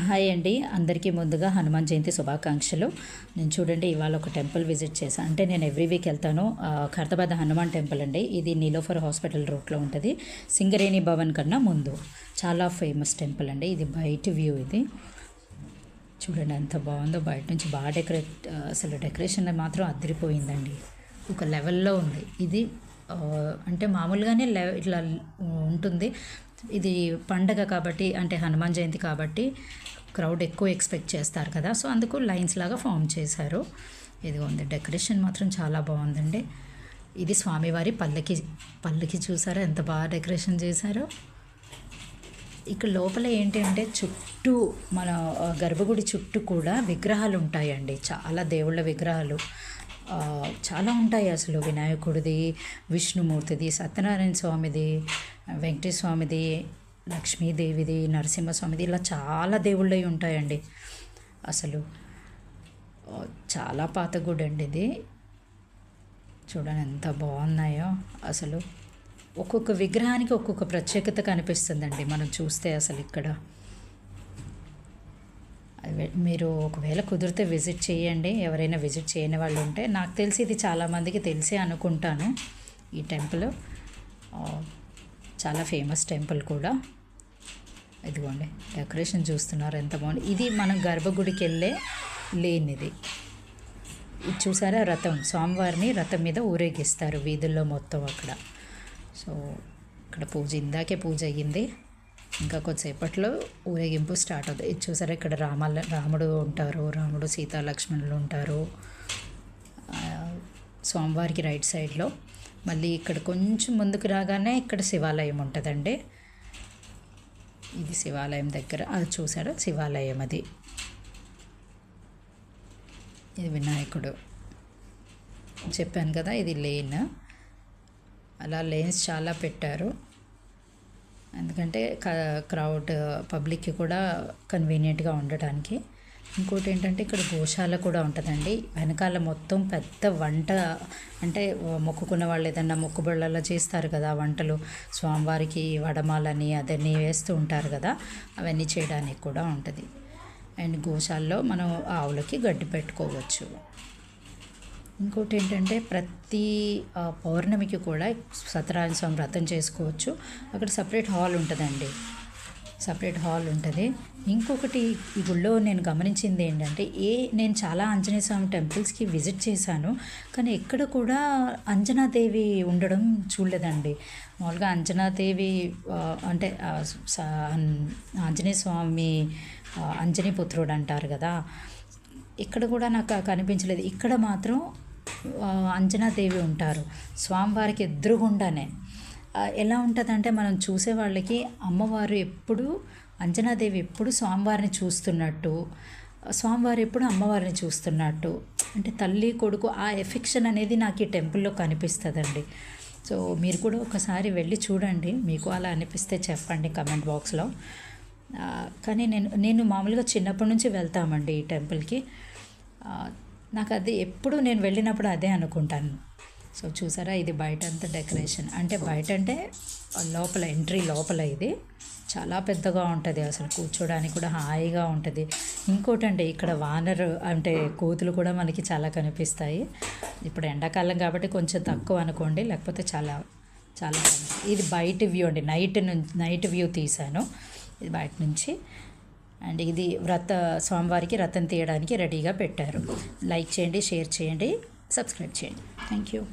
Hi అండి, అందరికీ ముందుగా హనుమాన్ జయంతి శుభాకాంక్షలు. నేను చూడండి ఇవాళ ఒక టెంపుల్ విజిట్ చేశాను. అంటే నేను ఎవ్రీ వీక్ వెళ్తాను. ఖైరతాబాద్ హనుమాన్ టెంపుల్ అండి. ఇది నీలోఫర్ హాస్పిటల్ రూట్లో ఉంటుంది. సింగరేణి భవన్ కన్నా ముందు చాలా ఫేమస్ టెంపుల్ అండి. ఇది బయట వ్యూ. ఇది చూడండి ఎంత బాగుందో. బయట నుంచి బాగా అసలు డెకరేషన్ మాత్రం అదిరిపోయిందండి. ఒక లెవెల్లో ఉంది ఇది. అంటే మామూలుగానే ఇట్లా ఉంటుంది. ఇది పండగ కాబట్టి, అంటే హనుమాన్ జయంతి కాబట్టి క్రౌడ్ ఎక్కువ ఎక్స్పెక్ట్ చేస్తారు కదా, సో అందుకు లైన్స్ లాగా ఫామ్ చేశారు. ఇదిగోండి, డెకరేషన్ మాత్రం చాలా బాగుందండి. ఇది స్వామివారి పల్లకి చూసారా ఎంత బాగా డెకరేషన్ చేశారో. ఇక్కడ లోపల ఏంటి అంటే చుట్టూ మన గర్భగుడి చుట్టూ కూడా విగ్రహాలు ఉంటాయండి. చాలా దేవుళ్ళ విగ్రహాలు చాలా ఉంటాయి. అసలు వినాయకుడిది, విష్ణుమూర్తిది, సత్యనారాయణ స్వామిది, వెంకటేశ్వర స్వామిది, లక్ష్మీదేవిది, నరసింహస్వామిది, ఇలా చాలా దేవుళ్ళవి ఉంటాయండి. అసలు చాలా పాత గుడి అండి ఇది. చూడండి ఎంత బాగున్నాయో. అసలు ఒక్కొక్క విగ్రహానికి ఒక్కొక్క ప్రత్యేకత కనిపిస్తుందండి మనం చూస్తే. అసలు ఇక్కడ మీరు ఒకవేళ కుదిరితే విజిట్ చేయండి. ఎవరైనా విజిట్ చేయని వాళ్ళు ఉంటే. నాకు తెలిసి ఇది చాలామందికి తెలిసే అనుకుంటాను. ఈ టెంపుల్ చాలా ఫేమస్ టెంపుల్ కూడా. ఇదిగోండి డెకరేషన్ చూస్తున్నారు ఎంత బాగుంది. ఇది మనం గర్భగుడికి వెళ్ళే లేన్. ఇది చూసారా, రథం, స్వామివారిని రథం మీద ఊరేగిస్తారు వీధుల్లో మొత్తం అక్కడ. సో ఇక్కడ ఇందాకే పూజ అయ్యింది. ఇంకా కొద్దిసేపట్లో ఊరేగింపు స్టార్ట్ అవుతుంది. ఇది చూసారా, ఇక్కడ రాముడు ఉంటారు, రాముడు సీతా లక్ష్మణులు ఉంటారు స్వామివారికి రైట్ సైడ్లో. మళ్ళీ ఇక్కడ కొంచెం ముందుకు రాగానే ఇక్కడ శివాలయం ఉంటుందండి. ఇది శివాలయం దగ్గర, అది చూసారా శివాలయం. అది ఇది వినాయకుడు. చెప్పాను కదా ఇది లేన్. అలా లేన్స్ చాలా పెట్టారు, ఎందుకంటే క్రౌడ్ పబ్లిక్కి కూడా కన్వీనియంట్గా ఉండటానికి. ఇంకోటి ఏంటంటే ఇక్కడ గోశాల కూడా ఉంటుందండి. వెనకాల మొత్తం పెద్ద వంట, అంటే మొక్కుకున్న వాళ్ళు ఏదన్నా మొక్కుబళ్ళలో చేస్తారు కదా వంటలు, స్వామివారికి వడమాలని అదన్నీ వేస్తూ ఉంటారు కదా, అవన్నీ చేయడానికి కూడా ఉంటుంది. అండ్ గోశాలలో మనం ఆవులకి గడ్డి పెట్టుకోవచ్చు. ఇంకోటి ఏంటంటే ప్రతి పౌర్ణమికి కూడా సత్యనారాయణ స్వామి వ్రతం చేసుకోవచ్చు. అక్కడ సపరేట్ హాల్ ఉంటుందండి, సపరేట్ హాల్ ఉంటుంది. ఇంకొకటి ఈ గుళ్ళో నేను గమనించింది ఏంటంటే, నేను చాలా ఆంజనేయ స్వామి టెంపుల్స్కి విజిట్ చేశాను, కానీ ఎక్కడ కూడా అంజనాదేవి ఉండడం చూడలేదండి. మామూలుగా అంజనాదేవి అంటే ఆంజనేయ స్వామి అంజనీ పుత్రుడు అంటారు కదా, ఇక్కడ కూడా నాకు కనిపించలేదు. ఇక్కడ మాత్రం అంజనాదేవి ఉంటారు స్వామివారికి ఎదురుగుండానే. ఎలా ఉంటుందంటే మనం చూసే వాళ్ళకి అమ్మవారు ఎప్పుడు, అంజనాదేవి ఎప్పుడు స్వామివారిని చూస్తున్నట్టు, స్వామివారు ఎప్పుడు అమ్మవారిని చూస్తున్నట్టు, అంటే తల్లి కొడుకు ఆ ఎఫెక్షన్ అనేది నాకు ఈ టెంపుల్లో కనిపిస్తుందండి. సో మీరు కూడా ఒకసారి వెళ్ళి చూడండి, మీకు అలా అనిపిస్తే చెప్పండి కమెంట్ బాక్స్లో. కానీ నేను మామూలుగా చిన్నప్పటి నుంచి వెళ్తామండి ఈ టెంపుల్కి. నాకు అది ఎప్పుడు నేను వెళ్ళినప్పుడు అదే అనుకుంటాను. సో చూసారా, ఇది బయట అంతా డెకరేషన్. అంటే బయట అంటే లోపల, ఎంట్రీ లోపల ఇది చాలా పెద్దగా ఉంటుంది. అసలు కూర్చోడానికి కూడా హాయిగా ఉంటుంది. ఇంకోటండి, ఇక్కడ వానరు అంటే కోతులు కూడా మనకి చాలా కనిపిస్తాయి. ఇప్పుడు ఎండాకాలం కాబట్టి కొంచెం తక్కువ అనుకోండి, లేకపోతే చాలా చాలా. ఇది బయట వ్యూ అండి, నైట్ వ్యూ తీశాను ఇది బయట నుంచి. అండ్ ఇది స్వామివారికి రథం తీయడానికి రెడీగా పెట్టారు. లైక్ చేయండి, షేర్ చేయండి, సబ్స్క్రైబ్ చేయండి. Thank you.